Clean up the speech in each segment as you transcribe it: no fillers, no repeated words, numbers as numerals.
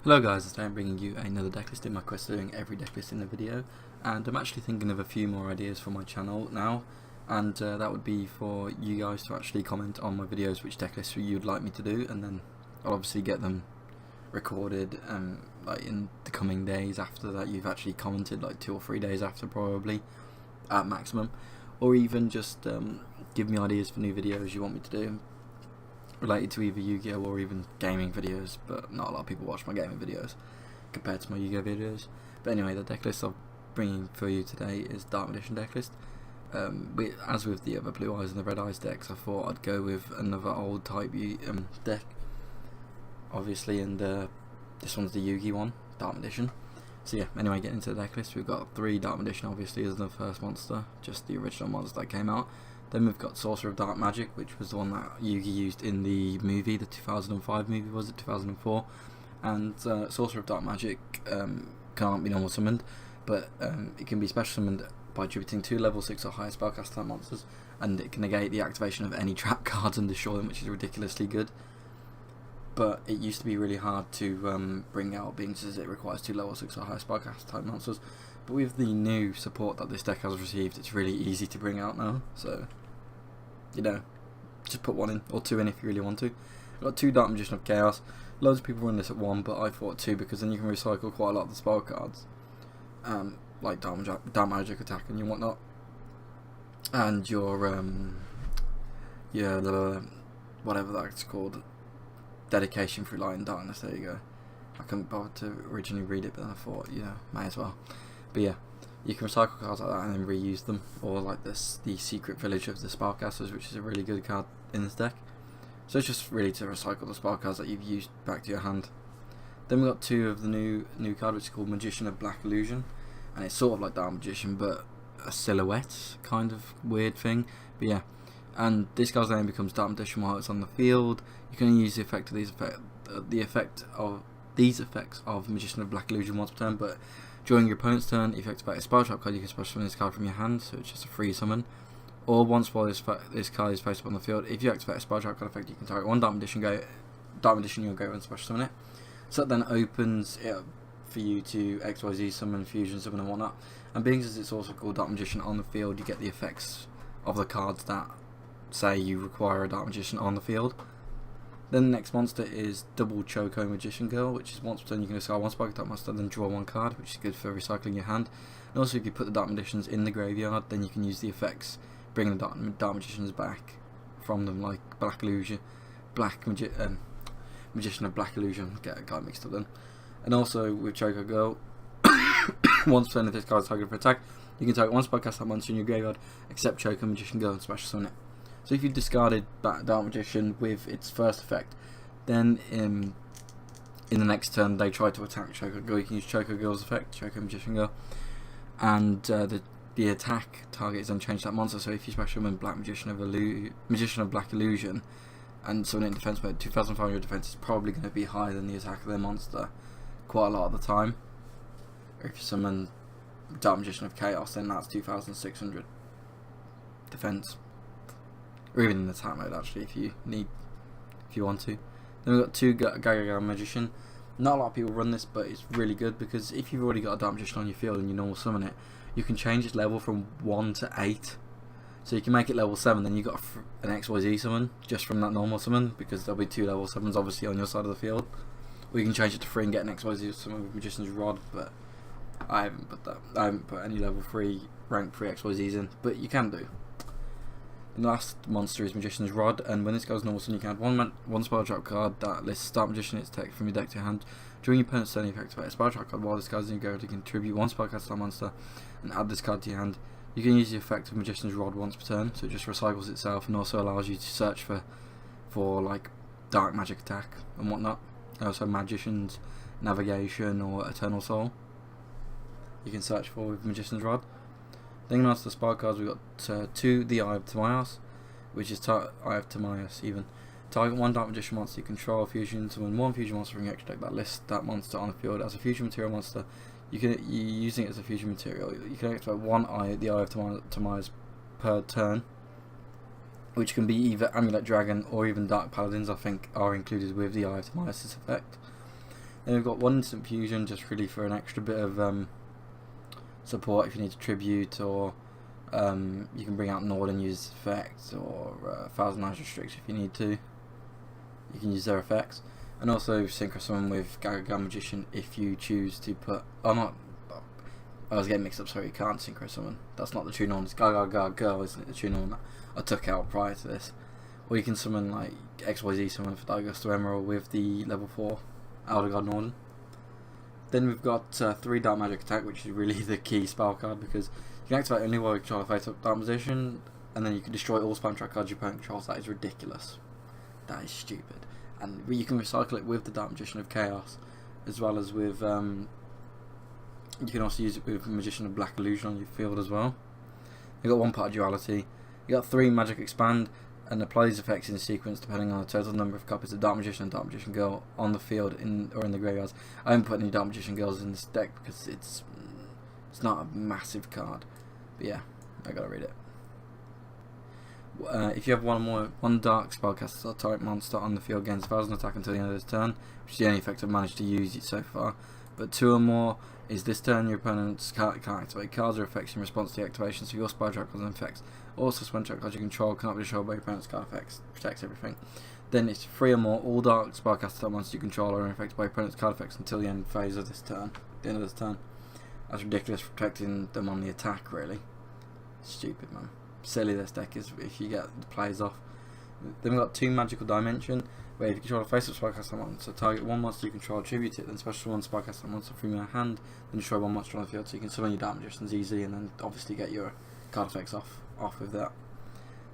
Hello guys, today I'm bringing you another decklist in my quest of doing every decklist in the video, and I'm actually thinking of a few more ideas for my channel now, and that would be for you guys to actually comment on my videos which decklists you'd like me to do, and then I'll obviously get them recorded like in the coming days after that you've actually commented, like 2 or 3 days after probably at maximum, or even just give me ideas for new videos you want me to do related to either Yu-Gi-Oh or even gaming videos, but not a lot of people watch my gaming videos compared to my Yu-Gi-Oh videos. But anyway, the decklist I'm bringing for you today is Dark Magician decklist. As with the other Blue Eyes and the Red Eyes decks, I thought I'd go with another old type deck, obviously, and this one's the Yugi one, Dark Magician. So yeah, anyway, getting into the decklist, we've got 3 Dark Magician obviously as the first monster, just the original monster that came out. Then we've got Sorcerer of Dark Magic, which was the one that Yugi used in the movie, the 2005 movie, was it? 2004. And Sorcerer of Dark Magic can't be normal summoned, but it can be special summoned by attributing 2 level 6 or higher spellcast type monsters, and it can negate the activation of any trap cards and destroy them, which is ridiculously good. But it used to be really hard to bring out, being as it requires 2 level 6 or higher spellcast type monsters. But with the new support that this deck has received, it's really easy to bring out now, so, you know, just put 1 in, or 2 in if you really want to. I've got 2 Dark Magician of Chaos. Loads of people run this at 1, but I thought 2 because then you can recycle quite a lot of the spell cards, like Dark Magic Attack and your whatnot, and your whatever that's called, Dedication through Light and Darkness. There you go. I couldn't bother to originally read it, but then I thought, yeah, may as well. But yeah, you can recycle cards like that and then reuse them, or like this, the Secret Village of the Spellcasters, which is a really good card in this deck. So it's just really to recycle the spell cards that you've used back to your hand. Then we've got 2 of the new card, which is called Magician of Black Illusion, and it's sort of like Dark Magician, but a silhouette kind of weird thing. But yeah, and this guy's name becomes Dark Magician while it's on the field. You can use the effect of these effects of Magician of Black Illusion once per turn, but during your opponent's turn, if you activate a spell trap card, you can special summon this card from your hand, so it's just a free summon. Or once while this card is placed upon the field, if you activate a spell trap card effect, you can target 1 Dark Magician, you'll go and special summon it. So that then opens it up for you to XYZ summon, fusion summon and whatnot. And being as it's also called Dark Magician on the field, you get the effects of the cards that say you require a Dark Magician on the field. Then the next monster is Double Choco Magician Girl, which is once per turn you can discard 1 Spark Dark Monster, then draw 1 card, which is good for recycling your hand. And also if you put the Dark Magicians in the graveyard, then you can use the effects, bring the Dark Magicians back from them, like Black Illusion, Magician of Black Illusion, get a card mixed up then. And also with Choco Girl, once per turn if this card is targeted for attack, you can target 1 Spark Dark Monster in your graveyard, except Choco Magician Girl, and special summon it. So if you've discarded Dark Magician with its first effect, then in the next turn they try to attack Choco Girl, you can use Choco Girl's effect, Choco Magician Girl, and the attack target is then changed to that monster. So if you special summon Magician of Black Illusion and summon it in defense mode, 2,500 defense is probably going to be higher than the attack of their monster quite a lot of the time. Or if you summon Dark Magician of Chaos, then that's 2,600 defense. Or even in attack mode actually, if you want to. Then we've got 2 Gaga Magician. Not a lot of people run this, but it's really good because if you've already got a Dark Magician on your field and you normal summon it, you can change its level from 1 to 8. So you can make it level 7, then you've got an XYZ summon just from that normal summon, because there'll be 2 level 7s obviously on your side of the field. Or you can change it to 3 and get an XYZ summon with Magician's Rod, but I haven't put any level 3, rank 3 XYZs in, but you can do. The last monster is Magician's Rod, and when this goes normal summon, you can add 1 spell trap card that lists Dark Magician its tech from your deck to your hand. During your opponent's turn, if you activate a spell trap card while this card is in your graveyard, you can contribute 1 spellcast to that monster and add this card to your hand. You can use the effect of Magician's Rod once per turn, so it just recycles itself and also allows you to search for like Dark Magic Attack and whatnot. Also Magician's Navigation or Eternal Soul you can search for with Magician's Rod. Then on to the spell cards, we've got 2 the Eye of Timaeus, which is Eye of Timaeus even. Target 1 Dark Magician monster you control, fusion, summon 1 fusion monster from your extra deck that lists that monster on the field as a fusion material monster. You're using it as a fusion material. You can activate 1 the Eye of Timaeus per turn, which can be either Amulet Dragon or even Dark Paladins, I think, are included with the Eye of Timaeus' effect. Then we've got one instant fusion, just really for an extra bit of support if you need to tribute, or you can bring out Nord and use effects, or 1000 Eyes restricts if you need to. You can use their effects, and also synchro summon with Gaga Magician if you choose to put. Oh, not. I was getting mixed up. Sorry, you can't synchro summon. That's not the tune on. It's Gaga Girl, isn't it? The tune on that I took out prior to this. Or you can summon like XYZ summon for Daigosto Emerald with the level 4 Elder God Norden. Then we've got 3 Dark Magic Attack, which is really the key spell card, because you can activate only while you control a face up Dark Position, and then you can destroy all spam track cards your opponent controls. That is ridiculous. That is stupid. And you can recycle it with the Dark Magician of Chaos, as well as with you can also use it with Magician of Black Illusion on your field as well. You've got 1 part of Duality. You got 3 Magic Expand, and apply these effects in sequence depending on the total number of copies of Dark Magician and Dark Magician Girl on the field or in the graveyards. I haven't put any Dark Magician Girls in this deck because it's not a massive card. But yeah, I gotta read it. If you have one Dark Spellcaster type monster on the field, gains 1000 attack until the end of this turn, which is the only effect I've managed to use so far. But 2 or more is this turn your opponent's can't activate cards or effects in response to the activation, so your spell track cards and effects. Also, spell track cards you control cannot be destroyed by your opponent's card effects. Protects everything. Then it's 3 or more. All Dark Spellcaster type monsters you control are affected by your opponent's card effects until the end phase of this turn. The end of this turn. That's ridiculous, protecting them on the attack. Really stupid, man. Silly this deck is if you get the plays off. Then we've got 2 Magical Dimension, where if you control a face-up Spellcaster monster, target 1 monster you control, tribute it, then special 1 Spellcaster monster from your hand, then destroy 1 monster on the field, so you can summon your Dark Magicians easily, and then obviously get your card effects off with that.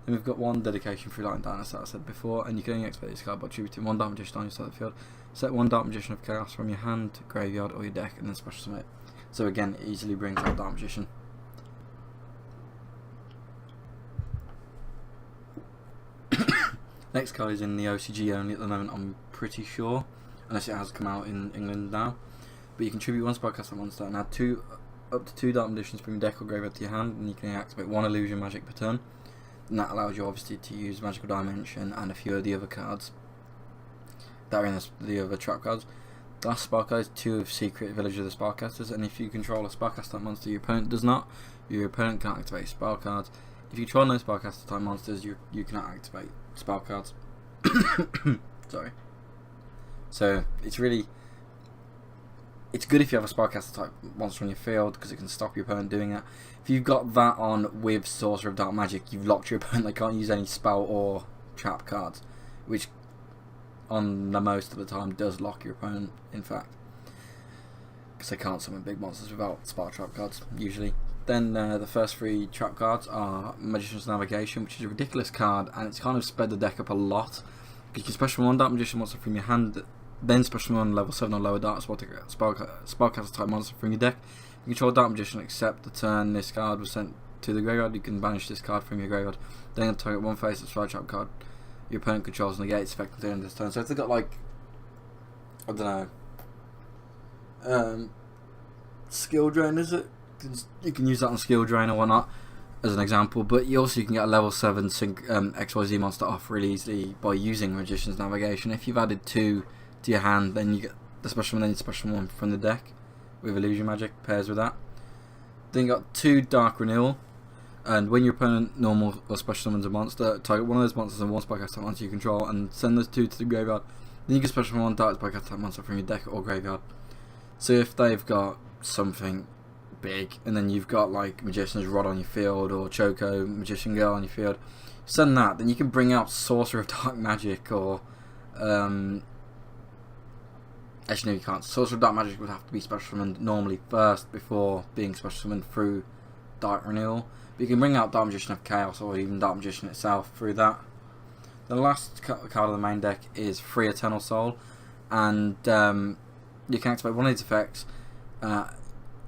Then we've got 1 Dedication through Lightning Dynasty, that I said before, and you can only activate this card by tributing 1 Dark Magician on your side of the field. Set 1 Dark Magician of Chaos from your hand, graveyard, or your deck, and then special summon it. So again, it easily brings out Dark Magician. Next card is in the OCG only at the moment, I'm pretty sure, unless it has come out in England now. But you can tribute 1 Spellcaster monster and add up to 2 Dark Magicians from your deck or graveyard to your hand, and you can activate 1 Illusion Magic per turn. And that allows you obviously to use Magical Dimension and a few of the other cards that are in the other trap cards. The last spell card is 2 of Secret Village of the Spellcasters, and if you control a Spellcaster monster your opponent does not, your opponent can't activate spell cards. If you control no Spellcaster type monsters, you cannot activate spell cards. Sorry. So it's good if you have a Spellcaster type monster on your field, because it can stop your opponent doing that. If you've got that on with Sorcerer of Dark Magic, you've locked your opponent. They can't use any spell or trap cards, which on the most of the time does lock your opponent, in fact, because they can't summon big monsters without spell trap cards usually. Then the first 3 trap cards are Magician's Navigation, which is a ridiculous card, and it's kind of sped the deck up a lot. You can special 1 Dark Magician monster from your hand, then special 1 level 7 or lower Dark Spellcaster type monster from your deck. You control Dark Magician except the turn this card was sent to the graveyard. You can banish this card from your graveyard. Then target 1 face of spell trap card your opponent controls and negates effect until the end of this turn. So if they've got like, I don't know, Skill Drain, is it? You can use that on Skill Drain or whatnot as an example, but you can get a level 7 XYZ monster off really easily by using Magician's Navigation. If you've added 2 to your hand, then you get the special one, then you special 1 from the deck with Illusion Magic pairs with that. Then you got 2 Dark Renewal, and when your opponent normal or special summons a monster, target 1 of those monsters and 1 Spellcaster monster you control and send those 2 to the graveyard. Then you can special 1 Dark Spellcaster monster from your deck or graveyard. So if they've got something big, and then you've got like Magician's Rod on your field or Choco Magician Girl on your field, send that, then you can bring out Sorcerer of Dark Magic, or actually no, you can't. Sorcerer of Dark Magic would have to be special summoned normally first before being special summoned through Dark Renewal, but you can bring out Dark Magician of Chaos or even Dark Magician itself through that. The last card of the main deck is Free Eternal Soul, and you can activate 1 of these effects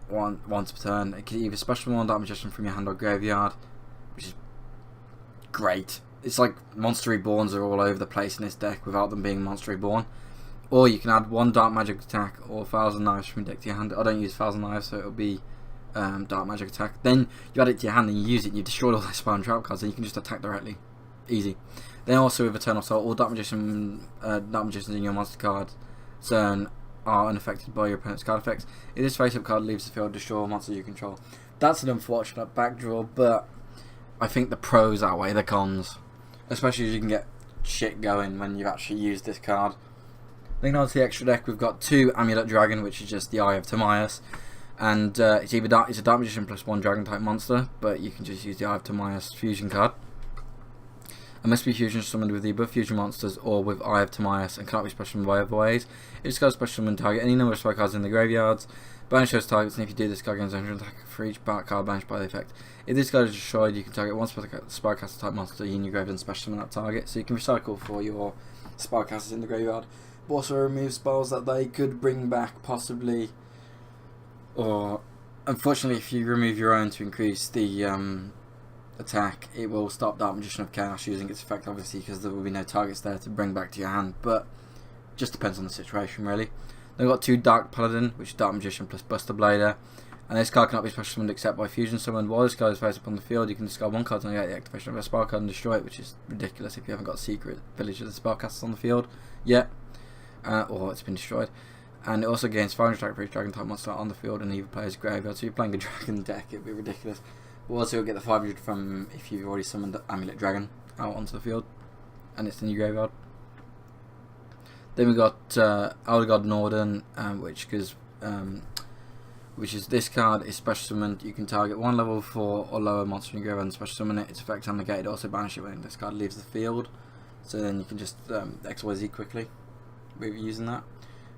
once per turn. It can either special 1 Dark Magician from your hand or graveyard, which is great. It's like Monster Reborns are all over the place in this deck without them being Monster Reborn. Or you can add 1 Dark Magic Attack or 1000 Knives from your deck to your hand. I don't use 1000 Knives, so it'll be Dark Magic Attack. Then you add it to your hand and you use it, and you've destroyed all those spell and trap cards, and you can just attack directly. Easy. Then also with Eternal Soul, all Dark Magicians in your monster card turn are unaffected by your opponent's card effects. If this face-up card leaves the field, destroy a monster you control. That's an unfortunate backdraw, but I think the pros outweigh the cons. Especially as you can get shit going when you've actually used this card. Then on to the extra deck, we've got 2 Amulet Dragon, which is just the Eye of Timaeus. And it's a Dark Magician plus 1 Dragon type monster, but you can just use the Eye of Timaeus fusion card. It must be fusion summoned with the above fusion monsters or with Eye of Timaeus and cannot be special summoned by other ways. If this card is special summoned, target any number of spell cards in the graveyards. Banish those targets, and if you do, this card gains 100 attack for each card banished by the effect. If this card is destroyed, you can target one Spellcaster type monster in your graveyard and special summon that target. So you can recycle for your Spellcasters in the graveyard, but also remove spells that they could bring back possibly. Or unfortunately, if you remove your own to increase the attack, it will stop Dark Magician of Chaos using its effect, obviously, because there will be no targets there to bring back to your hand. But just depends on the situation, really. Then we've got 2 Dark Paladin, which is Dark Magician plus Buster Blader. And this card cannot be special summoned except by fusion summon. While this card is face up on the field, you can discard 1 card to negate the activation of a spell card and destroy it, which is ridiculous if you haven't got secret villages of spellcasters on the field yet, or it's been destroyed. And it also gains 500 attack for each dragon type monster on the field in either player's graveyard. So if you're playing a dragon deck, it'd be ridiculous. But also you'll get the 500 from if you've already summoned the Amulet Dragon out onto the field, and it's in your graveyard. Then we got Elder God Norden, which is this card is special summoned. You can target 1 level 4 or lower monster in your graveyard and special summon it. Its effects are negated. Also banish it when this card leaves the field. So then you can just XYZ quickly with using that.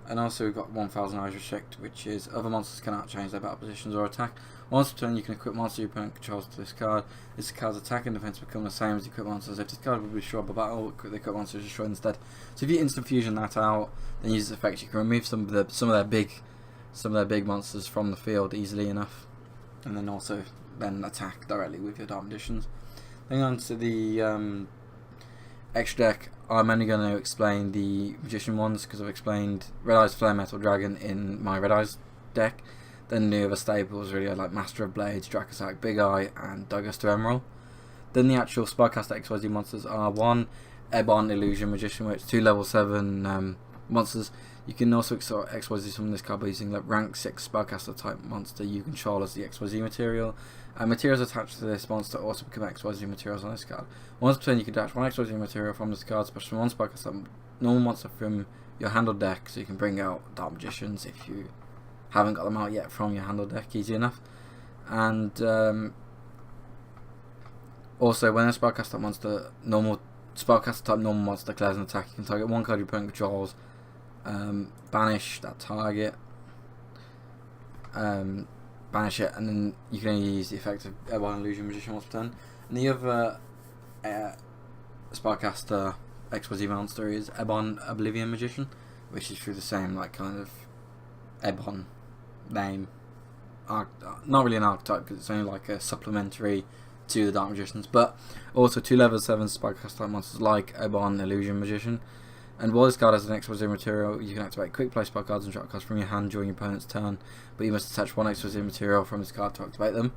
And also we've got 1000 Eyes Restrict, which is other monsters cannot change their battle positions or attack. Once per turn you can equip monster your opponent controls to this card. This card's attack and defense become the same as the equipped monsters. If this card will be destroyed by battle, the equipped monster is destroyed instead. So if you instant fusion that out, then use its effects, you can remove some of their big monsters from the field easily enough. And then also attack directly with your Dark Magicians. Then on to the extra deck. I'm only going to explain the Magician ones because I've explained Red Eyes Flare Metal Dragon in my Red Eyes deck. Then the other staples really are like Master of Blades, Dracosac, Big Eye, and Daguster Emerald. Then the actual Spellcaster XYZ monsters are 1 Ebon Illusion Magician, which is 2 level 7 monsters. You can also XYZ summon this card by using like rank 6 Spellcaster type monster you control as the XYZ material. Materials attached to this monster also become XYZ materials on this card. Once per turn you can detach 1 XYZ material from this card, special 1 Spellcaster normal monster from your handled deck, so you can bring out Dark Magicians if you haven't got them out yet from your handled deck easy enough. And also when a Spellcaster monster, normal Spellcaster type normal monster declares an attack, you can target 1 card your opponent controls, banish that target, banish it, and then you can only use the effect of Ebon Illusion Magician once per turn. And the other Spellcaster XYZ monster is Ebon Oblivion Magician, which is through the same like kind of Ebon name. Not really an archetype because it's only like a supplementary to the Dark Magicians, but also 2 level 7 Spellcaster type monsters like Ebon Illusion Magician. And while this card has an XYZ material, you can activate quick play spell cards and drop cards from your hand during your opponent's turn, but you must attach 1 XYZ material from this card to activate them.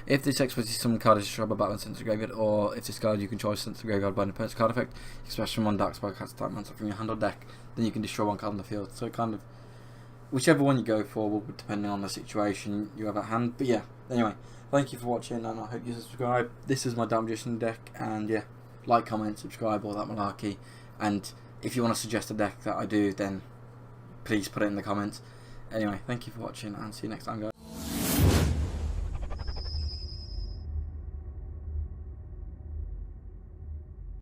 If this XYZ summon card is destroyed by battle and sent to the graveyard, or if this card you control is sent to the graveyard by an opponent's card effect, you can special 1 Dark Spellcaster type monster from your hand or deck, then you can destroy 1 card on the field. So kind of, whichever one you go for will be depending on the situation you have at hand. But yeah, anyway, thank you for watching, and I hope you subscribe. This is my Dark Magician deck, and yeah, like, comment, subscribe, all that malarkey. And if you want to suggest a deck that I do, then please put it in the comments. Anyway, thank you for watching, and see you next time, guys.